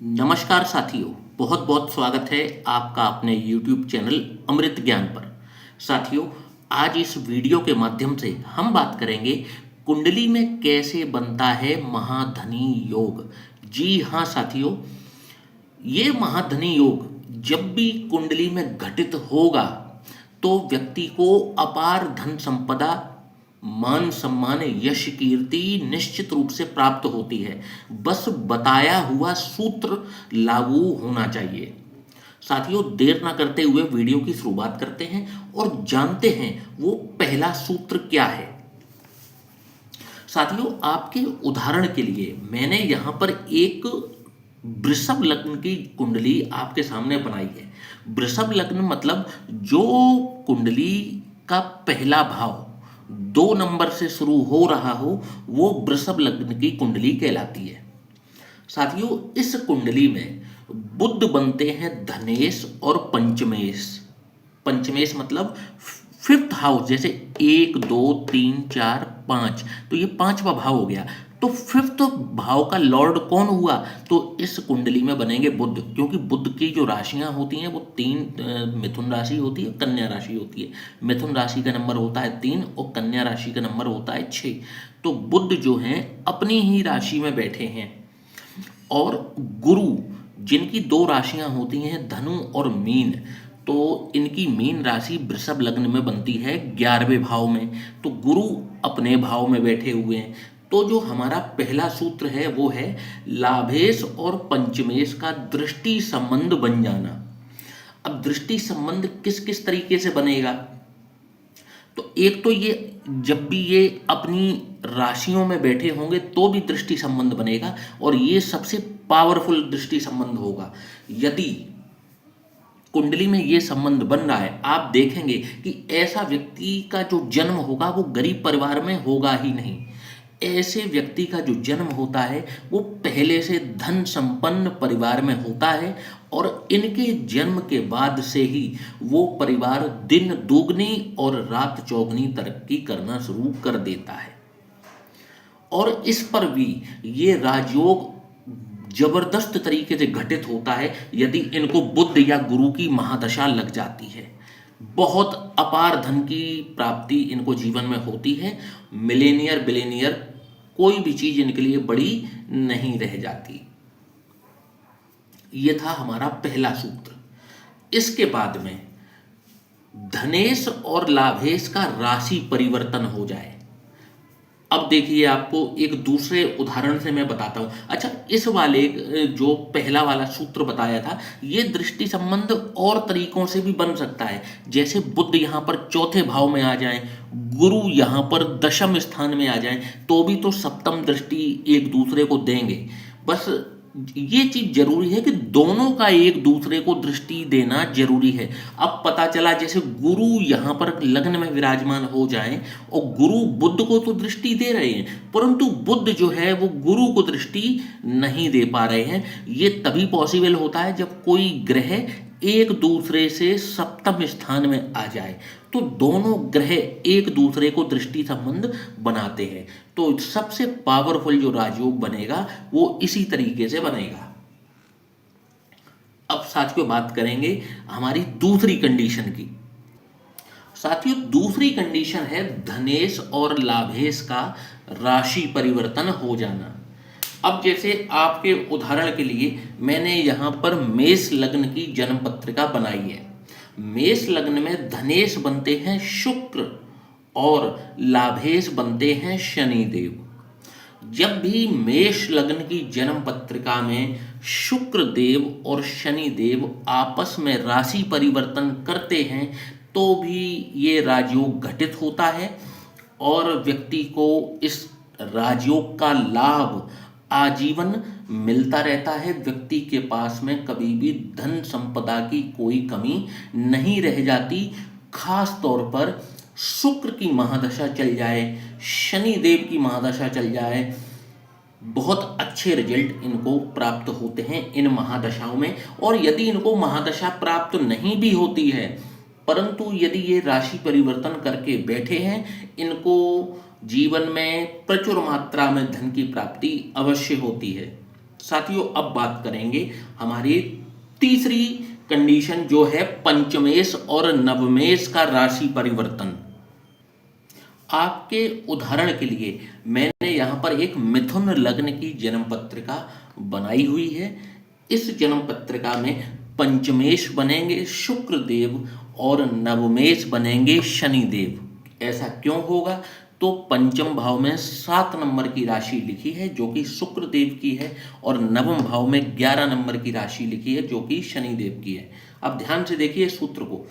नमस्कार साथियों, बहुत बहुत स्वागत है आपका अपने YouTube चैनल अमृत ज्ञान पर। साथियों, आज इस वीडियो के माध्यम से हम बात करेंगे कुंडली में कैसे बनता है महाधनी योग। जी हाँ साथियों, ये महाधनी योग जब भी कुंडली में घटित होगा तो व्यक्ति को अपार धन संपदा, मान सम्मान, यश, कीर्ति निश्चित रूप से प्राप्त होती है। बस बताया हुआ सूत्र लागू होना चाहिए। साथियों, देर ना करते हुए वीडियो की शुरुआत करते हैं और जानते हैं वो पहला सूत्र क्या है। साथियों, आपके उदाहरण के लिए मैंने यहां पर एक वृषभ लग्न की कुंडली आपके सामने बनाई है। वृषभ लग्न मतलब जो कुंडली का पहला भाव 2 नंबर से शुरू हो रहा हो वो वृषभ लग्न की कुंडली कहलाती है। साथियों, इस कुंडली में बुध बनते हैं धनेश और पंचमेश। पंचमेश मतलब फिफ्थ हाउस, जैसे 1 2 3 4 5, तो ये पांचवा भाव हो गया। तो फिफ्थ भाव का लॉर्ड कौन हुआ? तो इस कुंडली में बनेंगे बुध, क्योंकि बुध की जो राशियां होती हैं वो 3 मिथुन राशि होती है, कन्या राशि होती है। मिथुन राशि का नंबर होता है 3 और कन्या राशि का नंबर होता है 6। तो बुध जो हैं अपनी ही राशि में बैठे हैं। और गुरु, जिनकी 2 राशियां होती हैं धनु और मीन, तो इनकी मीन राशि वृषभ लग्न में बनती है 11वें भाव में। तो गुरु अपने भाव में बैठे हुए हैं। तो जो हमारा पहला सूत्र है वो है लाभेश और पंचमेश का दृष्टि संबंध बन जाना। अब दृष्टि संबंध किस किस तरीके से बनेगा? तो एक तो ये जब भी ये अपनी राशियों में बैठे होंगे तो भी दृष्टि संबंध बनेगा, और ये सबसे पावरफुल दृष्टि संबंध होगा। यदि कुंडली में ये संबंध बन रहा है, आप देखेंगे कि ऐसा व्यक्ति का जो जन्म होगा वो गरीब परिवार में होगा ही नहीं। ऐसे व्यक्ति का जो जन्म होता है वो पहले से धन संपन्न परिवार में होता है, और इनके जन्म के बाद से ही वो परिवार दिन दोगुनी और रात चौगुनी तरक्की करना शुरू कर देता है। और इस पर भी ये राजयोग जबरदस्त तरीके से घटित होता है यदि इनको बुध या गुरु की महादशा लग जाती है। बहुत अपार धन की प्राप्ति इनको जीवन में होती है। मिलेनियर बिलेनियर कोई भी चीज इनके लिए बड़ी नहीं रह जाती। यह था हमारा पहला सूत्र। इसके बाद में धनेश और लाभेश का राशि परिवर्तन हो जाए। अब देखिए, आपको एक दूसरे उदाहरण से मैं बताता हूं। अच्छा, इस वाले जो पहला वाला सूत्र बताया था, ये दृष्टि संबंध और तरीकों से भी बन सकता है। जैसे बुध यहां पर चौथे भाव में आ जाए, गुरु यहां पर दशम स्थान में आ जाए, तो भी तो सप्तम दृष्टि एक दूसरे को देंगे। बस ये चीज जरूरी है कि दोनों का एक दूसरे को दृष्टि देना जरूरी है। अब पता चला जैसे गुरु यहां पर लग्न में विराजमान हो जाएं और गुरु बुध को तो दृष्टि दे रहे हैं, परंतु बुध जो है वो गुरु को दृष्टि नहीं दे पा रहे हैं। ये तभी पॉसिबल होता है जब कोई ग्रह एक दूसरे से सप्तम स्थान में आ जाए, तो दोनों ग्रह एक दूसरे को दृष्टि संबंध बनाते हैं। तो सबसे पावरफुल जो राजयोग बनेगा वो इसी तरीके से बनेगा। अब साथियों बात करेंगे हमारी दूसरी कंडीशन की। साथियों, दूसरी कंडीशन है धनेश और लाभेश का राशि परिवर्तन हो जाना। अब जैसे आपके उदाहरण के लिए मैंने यहां पर मेष लग्न की जन्म पत्रिका बनाई है। मेष लग्न में धनेश बनते हैं शुक्र और लाभेश बनते हैं शनिदेव। जब भी मेष लग्न की जन्म पत्रिका में शुक्र देव और शनि देव आपस में राशि परिवर्तन करते हैं तो भी ये राजयोग घटित होता है, और व्यक्ति को इस राजयोग का लाभ आजीवन मिलता रहता है। व्यक्ति के पास में कभी भी धन संपदा की कोई कमी नहीं रह जाती। खास तौर पर शुक्र की महादशा चल जाए, शनि देव की महादशा चल जाए, बहुत अच्छे रिजल्ट इनको प्राप्त होते हैं इन महादशाओं में। और यदि इनको महादशा प्राप्त नहीं भी होती है, परंतु यदि ये राशि परिवर्तन करके बैठे हैं, इनको जीवन में प्रचुर मात्रा में धन की प्राप्ति अवश्य होती है। साथियों अब बात करेंगे हमारी तीसरी कंडीशन, जो है पंचमेश और नवमेश का राशि परिवर्तन। आपके उदाहरण के लिए मैंने यहाँ पर एक मिथुन लग्न की जन्म पत्रिका बनाई हुई है। इस जन्म पत्रिका में पंचमेश बनेंगे शुक्रदेव और नवमेश बनेंगे शनिदेव। ऐसा क्यों होगा? तो पंचम भाव में 7 नंबर की राशि लिखी है जो कि शुक्रदेव की है, और नवम भाव में 11 नंबर की राशि लिखी है जो कि शनिदेव की है। अब ध्यान से देखिए सूत्र को।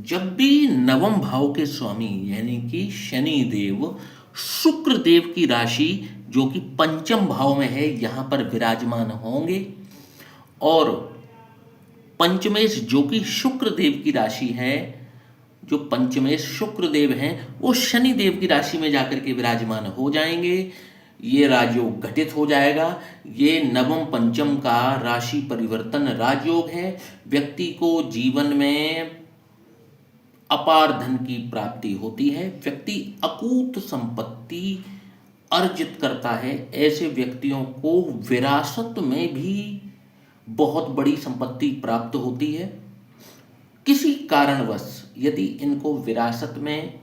जब भी नवम भाव के स्वामी यानी कि शनिदेव शुक्रदेव की राशि जो कि पंचम भाव में है यहां पर विराजमान होंगे, और पंचमेश जो कि शुक्रदेव की राशि है, जो पंचमेश शुक्रदेव हैं वो शनिदेव की राशि में जाकर के विराजमान हो जाएंगे, ये राजयोग घटित हो जाएगा। ये नवम पंचम का राशि परिवर्तन राजयोग है। व्यक्ति को जीवन में अपार धन की प्राप्ति होती है, व्यक्ति अकूत संपत्ति अर्जित करता है। ऐसे व्यक्तियों को विरासत में भी बहुत बड़ी संपत्ति प्राप्त होती है। किसी कारणवश यदि इनको विरासत में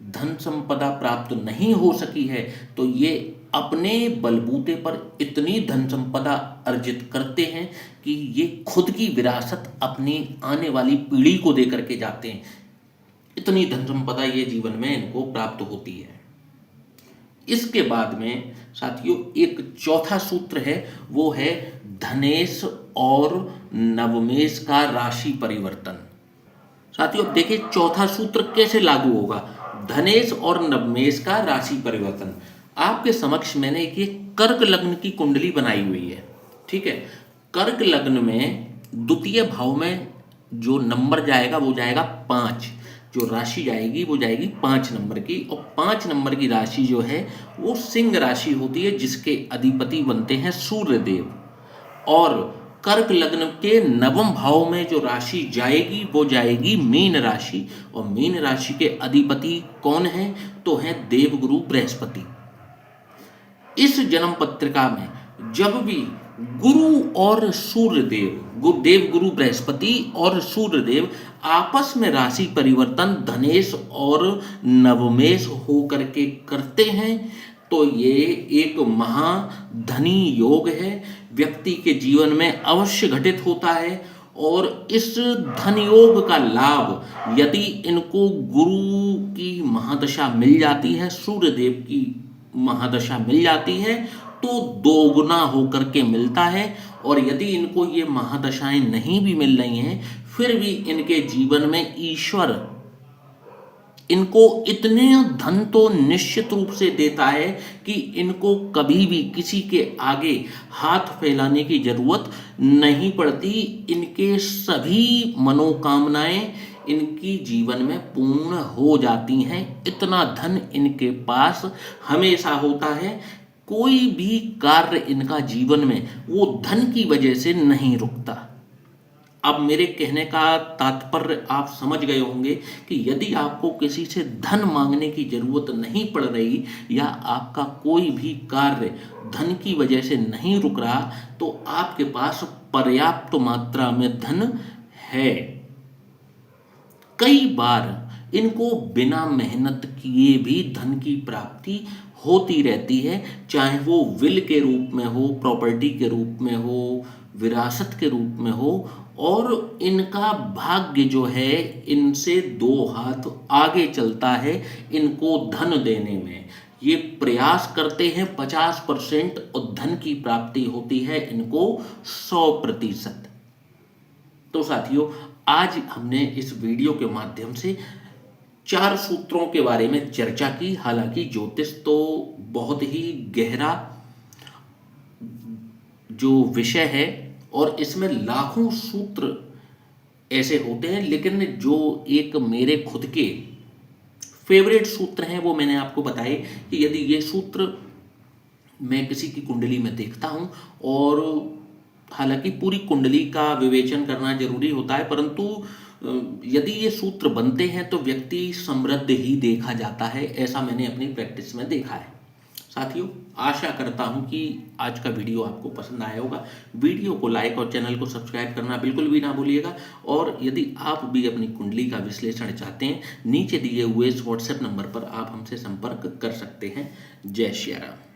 धन संपदा प्राप्त नहीं हो सकी है तो ये अपने बलबूते पर इतनी धन संपदा अर्जित करते हैं कि ये खुद की विरासत अपनी आने वाली पीढ़ी को दे करके जाते हैं। इतनी धन संपदा ये जीवन में इनको प्राप्त होती है। इसके बाद में साथियों एक चौथा सूत्र है, वो है धनेश और नवमेश का राशि परिवर्तन। साथियों अब देखिए चौथा सूत्र कैसे लागू होगा, धनेश और नवमेश का राशि परिवर्तन। आपके समक्ष मैंने एक कर्क लग्न की कुंडली बनाई हुई है, ठीक है। कर्क लग्न में द्वितीय भाव में जो नंबर जाएगा वो जाएगा 5, जो राशि जाएगी वो जाएगी 5 नंबर की, और 5 नंबर की राशि जो है वो सिंह राशि होती है जिसके अधिपति बनते हैं सूर्यदेव। और कर्क लग्न के नवम भाव में जो राशि जाएगी वो जाएगी मीन राशि, और मीन राशि के अधिपति कौन है? तो है देवगुरु बृहस्पति। इस जन्म पत्रिका में जब भी गुरु और सूर्यदेव, देवगुरु बृहस्पति और सूर्यदेव आपस में राशि परिवर्तन धनेश और नवमेश होकर के करते हैं तो ये एक महाधनी योग है, व्यक्ति के जीवन में अवश्य घटित होता है। और इस धन योग का लाभ यदि इनको गुरु की महादशा मिल जाती है, सूर्यदेव की महादशा मिल जाती है तो दोगुना होकर के मिलता है। और यदि इनको ये महादशाएं नहीं भी मिल रही हैं फिर भी इनके जीवन में ईश्वर इनको इतने धन तो निश्चित रूप से देता है कि इनको कभी भी किसी के आगे हाथ फैलाने की जरूरत नहीं पड़ती। इनके सभी मनोकामनाएं इनकी जीवन में पूर्ण हो जाती हैं। इतना धन इनके पास हमेशा होता है। कोई भी कार्य इनका जीवन में वो धन की वजह से नहीं रुकता। अब मेरे कहने का तात्पर्य आप समझ गए होंगे कि यदि आपको किसी से धन मांगने की जरूरत नहीं पड़ रही या आपका कोई भी कार्य धन की वजह से नहीं रुक रहा तो आपके पास पर्याप्त मात्रा में धन है। कई बार इनको बिना मेहनत किए भी धन की प्राप्ति होती रहती है, चाहे वो विल के रूप में हो, प्रॉपर्टी के रूप में हो, विरासत के रूप में हो। और इनका भाग्य जो है इनसे 2 हाथ आगे चलता है इनको धन देने में। ये प्रयास करते हैं 50% और धन की प्राप्ति होती है इनको 100%। तो साथियों आज हमने इस वीडियो के माध्यम से 4 सूत्रों के बारे में चर्चा की। हालांकि ज्योतिष तो बहुत ही गहरा जो विषय है और इसमें लाखों सूत्र ऐसे होते हैं, लेकिन जो एक मेरे खुद के फेवरेट सूत्र हैं वो मैंने आपको बताए कि यदि ये सूत्र मैं किसी की कुंडली में देखता हूं, और हालांकि पूरी कुंडली का विवेचन करना जरूरी होता है, परंतु यदि ये सूत्र बनते हैं तो व्यक्ति समृद्ध ही देखा जाता है। ऐसा मैंने अपनी प्रैक्टिस में देखा है। साथियों, आशा करता हूं कि आज का वीडियो आपको पसंद आया होगा। वीडियो को लाइक और चैनल को सब्सक्राइब करना बिल्कुल भी ना भूलिएगा। और यदि आप भी अपनी कुंडली का विश्लेषण चाहते हैं, नीचे दिए हुए इस व्हाट्सएप नंबर पर आप हमसे संपर्क कर सकते हैं। जय श्री राम।